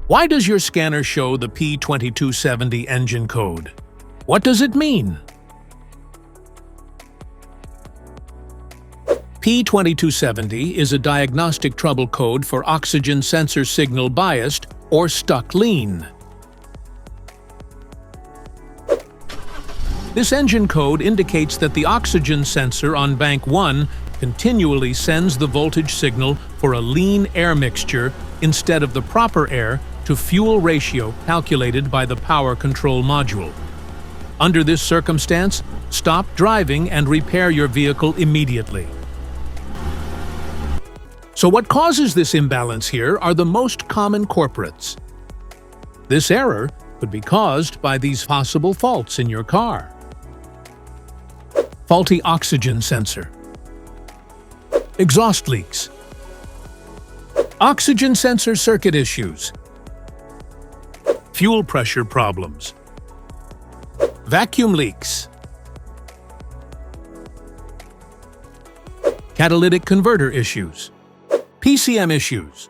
Why does your scanner show the P2270 engine code? What does it mean? P2270 is a diagnostic trouble code for oxygen sensor signal biased or stuck lean. This engine code indicates that the oxygen sensor on bank 1 continually sends the voltage signal for a lean air mixture instead of the proper air to fuel ratio calculated by the power control module. Under this circumstance, stop driving and repair your vehicle immediately. So what causes this imbalance here are the most common culprits. This error could be caused by these possible faults in your car. Faulty oxygen sensor. Exhaust leaks. Oxygen sensor circuit issues. Fuel pressure problems. Vacuum leaks. Catalytic converter issues. PCM issues.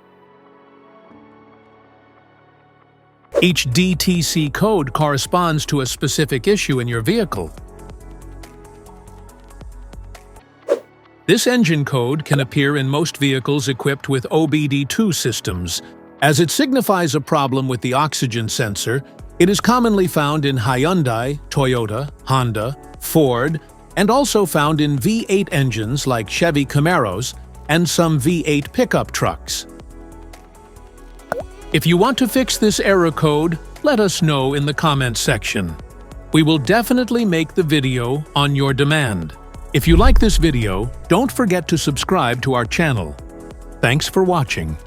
Each DTC code corresponds to a specific issue in your vehicle. This engine code can appear in most vehicles equipped with OBD2 systems. As it signifies a problem with the oxygen sensor, it is commonly found in Hyundai, Toyota, Honda, Ford, and also found in V8 engines like Chevy Camaros and some V8 pickup trucks. If you want to fix this error code, let us know in the comments section. We will definitely make the video on your demand. If you like this video, don't forget to subscribe to our channel. Thanks for watching.